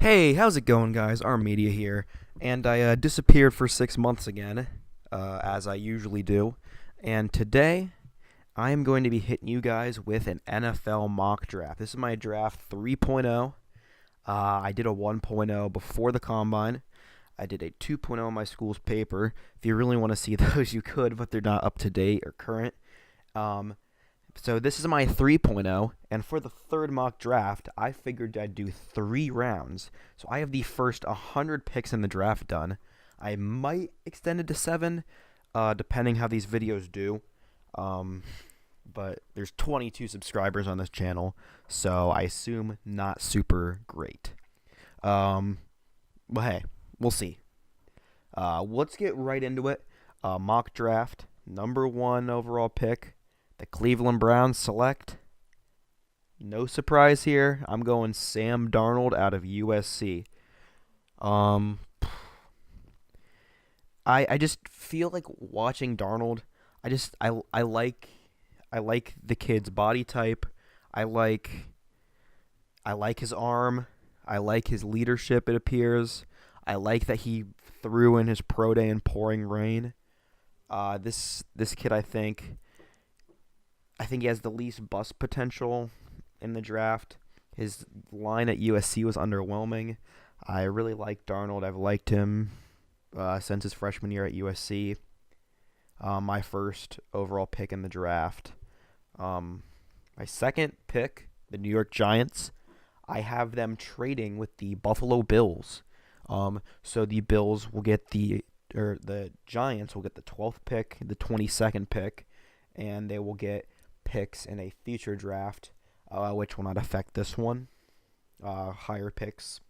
Hey, how's it going, guys? Our media here, and I disappeared for 6 months again, as I usually do. And today, I am going to be hitting you guys with an NFL mock draft. This is my draft 3.0. I did a 1.0 before the combine. I did a 2.0 in my school's paper. If you really want to see those, you could, but they're not up to date or current. Um, so this is my 3.0, and for the third mock draft, I figured I'd do 3 rounds. So I have the first 100 picks in the draft done. I might extend it to 7, depending how these videos do. Um, but there's 22 subscribers on this channel, so I assume not super great. Um, but hey, we'll see. Let's get right into it. Mock draft, number 1 overall pick. The Cleveland Browns select. No surprise here. I'm going Sam Darnold out of USC. Um, I just feel like watching Darnold. I like the kid's body type. I like I like his arm. I like his leadership. It appears. I like that he threw in his pro day in pouring rain. This kid, I think he has the least bust potential in the draft. His line at USC was underwhelming. I really like Darnold. I've liked him since his freshman year at USC. My first overall pick in the draft. My second pick, the New York Giants. I have them trading with the Buffalo Bills. So the Bills will get the Giants will get the 12th pick, the 22nd pick, and they will get picks in a future draft, which will not affect this one. Higher picks.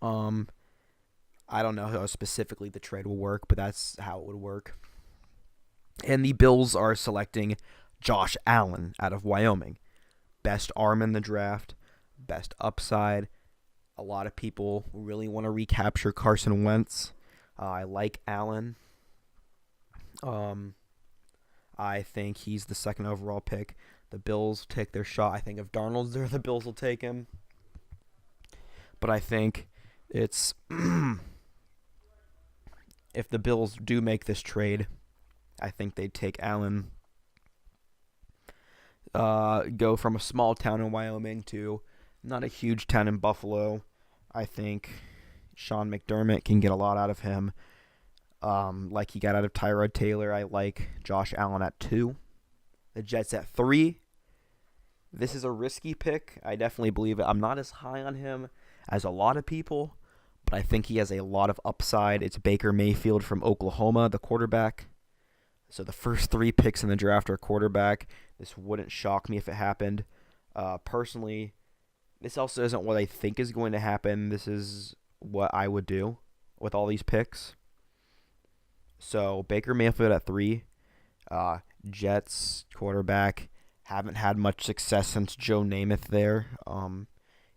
I don't know how specifically the trade will work, but that's how it would work. And the Bills are selecting Josh Allen out of Wyoming. Best arm in the draft, best upside. A lot of people really want to recapture Carson Wentz. I like Allen. I think he's the second overall pick. The Bills take their shot. I think if Darnold's there, the Bills will take him. But I think it's if the Bills do make this trade, I think they'd take Allen. Go from a small town in Wyoming to not a huge town in Buffalo. I think Sean McDermott can get a lot out of him. Like he got out of Tyrod Taylor. I like Josh Allen at 2. The Jets at 3. This is a risky pick. I definitely believe it. I'm not as high on him as a lot of people, but I think he has a lot of upside. It's Baker Mayfield from Oklahoma, the quarterback. So the first 3 picks in the draft are quarterback. This wouldn't shock me if it happened. Personally, this also isn't what I think is going to happen. This is what I would do with all these picks. So Baker Mayfield at 3. Jets quarterback. Haven't had much success since Joe Namath there.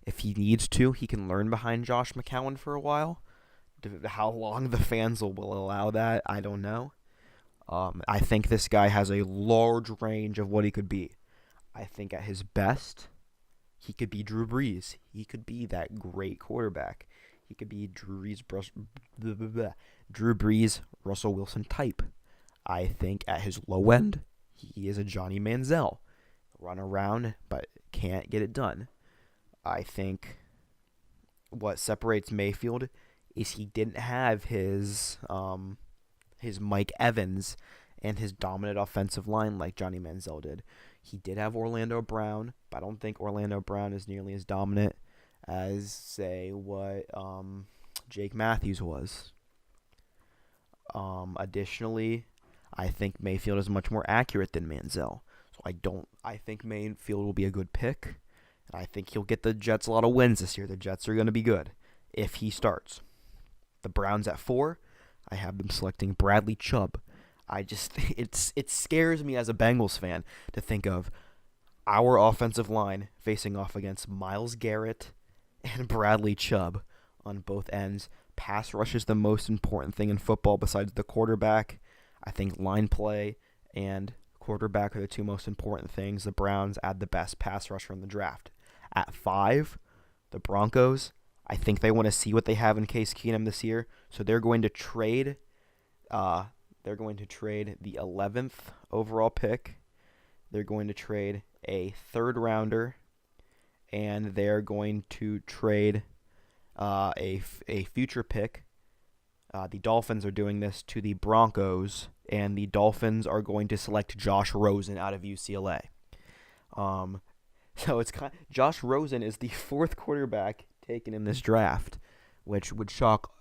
If he needs to, he can learn behind Josh McCown for a while. How long the fans will allow that, I don't know. I think this guy has a large range of what he could be. I think at his best, he could be Drew Brees. He could be that great quarterback. He could be Drew Brees, Russell Wilson type. I think at his low end, he is a Johnny Manziel. Run around, but can't get it done. I think what separates Mayfield is he didn't have his Mike Evans and his dominant offensive line like Johnny Manziel did. He did have Orlando Brown, but I don't think Orlando Brown is nearly as dominant as, say, what Jake Matthews was. Additionally, I think Mayfield is much more accurate than Manziel. So I think Mayfield will be a good pick. And I think he'll get the Jets a lot of wins this year. The Jets are going to be good if he starts. The Browns at 4. I have them selecting Bradley Chubb. It scares me as a Bengals fan to think of our offensive line facing off against Myles Garrett and Bradley Chubb on both ends. Pass rush is the most important thing in football besides the quarterback. I think line play and quarterback are the 2 most important things. The Browns add the best pass rusher in the draft. At 5, the Broncos, I think they want to see what they have in Case Keenum this year, so they're going to trade. Uh, they're going to trade the 11th overall pick. They're going to trade a third rounder, and they're going to trade a future pick. The Dolphins are doing this to the Broncos, and the Dolphins are going to select Josh Rosen out of UCLA. Um, so Josh Rosen is the fourth quarterback taken in this draft, which would shock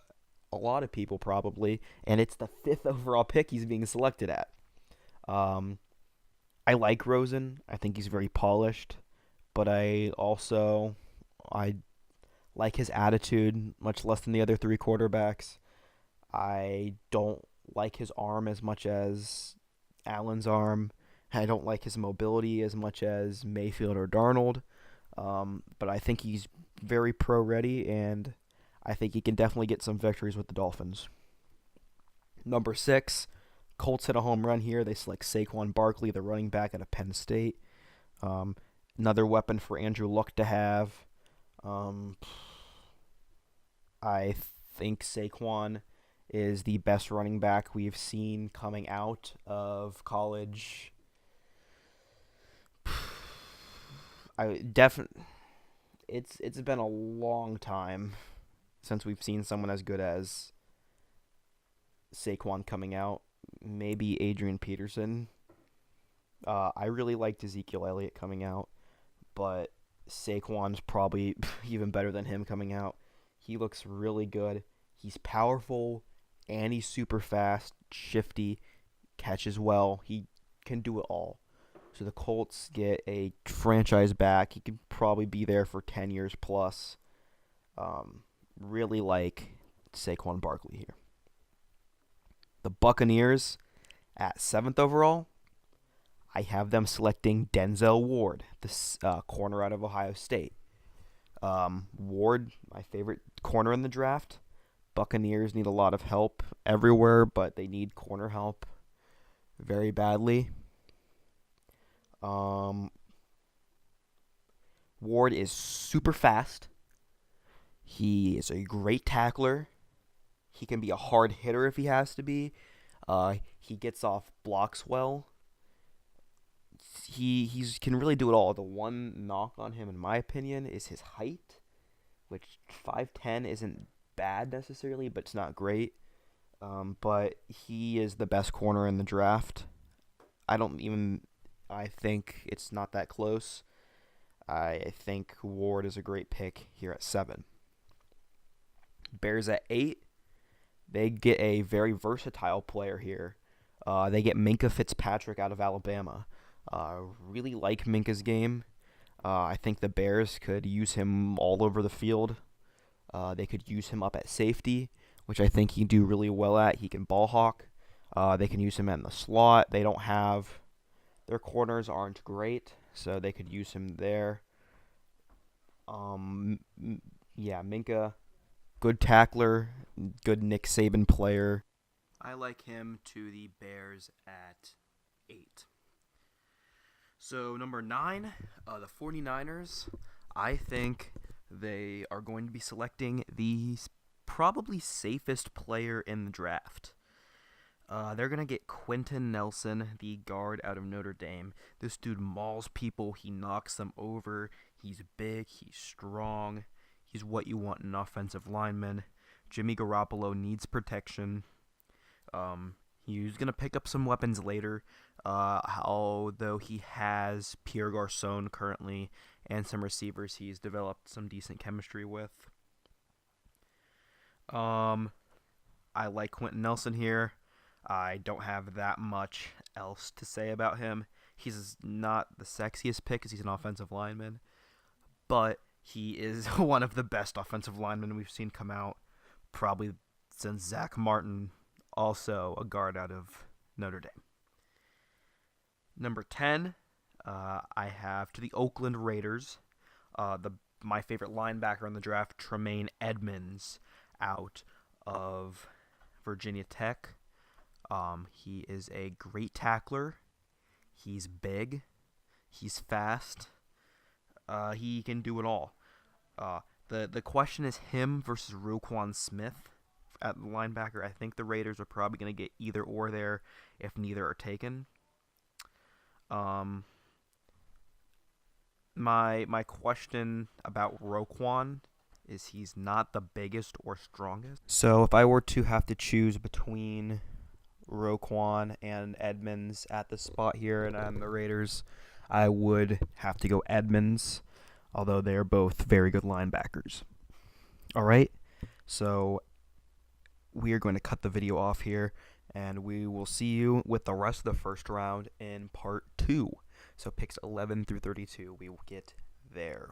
a lot of people probably, and it's the fifth overall pick he's being selected at. Um, I like Rosen. I think he's very polished, but I like his attitude much less than the other three quarterbacks. I don't like his arm as much as Allen's arm. I don't like his mobility as much as Mayfield or Darnold. But I think he's very pro ready, and I think he can definitely get some victories with the Dolphins. Number 6, Colts hit a home run here. They select Saquon Barkley, the running back out of Penn State. Um, Another weapon for Andrew Luck to have. Um, I think Saquon is the best running back we've seen coming out of college. I definitely it's been a long time since we've seen someone as good as Saquon coming out. Maybe Adrian Peterson. I really liked Ezekiel Elliott coming out, but Saquon's probably even better than him coming out. He looks really good. He's powerful, and he's super fast, shifty, catches well. He can do it all. So the Colts get a franchise back. He could probably be there for 10 years plus. Really like Saquon Barkley here. The Buccaneers at 7th overall, I have them selecting Denzel Ward, the corner out of Ohio State. Ward, my favorite corner in the draft. Buccaneers need a lot of help everywhere, but they need corner help very badly. Ward is super fast. He is a great tackler. He can be a hard hitter if he has to be. He gets off blocks well. He can really do it all. The one knock on him, in my opinion, is his height, which 5'10" isn't bad necessarily, but it's not great. But he is the best corner in the draft. I think it's not that close. I think Ward is a great pick here at 7. Bears at 8. They get a very versatile player here. They get Minkah Fitzpatrick out of Alabama. Really like Minka's game. I think the Bears could use him all over the field. They could use him up at safety, which I think he'd do really well at. He can ball hawk. They can use him in the slot. Their corners aren't great, so they could use him there. Yeah, Minka, good tackler, good Nick Saban player. I like him to the Bears at 8. So number 9, the 49ers. I think they are going to be selecting the probably safest player in the draft. They're going to get Quentin Nelson, the guard out of Notre Dame. This dude mauls people. He knocks them over. He's big. He's strong. He's what you want in an offensive lineman. Jimmy Garoppolo needs protection. He's going to pick up some weapons later, although he has Pierre Garçon currently and some receivers he's developed some decent chemistry with. I like Quentin Nelson here. I don't have that much else to say about him. He's not the sexiest pick because he's an offensive lineman, but he is one of the best offensive linemen we've seen come out probably since Zach Martin, also a guard out of Notre Dame. Number 10, I have to the Oakland Raiders. My favorite linebacker in the draft, Tremaine Edmunds, out of Virginia Tech. He is a great tackler. He's big. He's fast. He can do it all. The question is him versus Roquan Smith at linebacker. I think the Raiders are probably going to get either or there if neither are taken. Um, my question about Roquan is he's not the biggest or strongest. So if I were to have to choose between Roquan and Edmonds at the spot here and on the Raiders, I would have to go Edmonds, although they're both very good linebackers. All right, so we are going to cut the video off here, and we will see you with the rest of the first round in part 2. So picks 11 through 32, we will get there.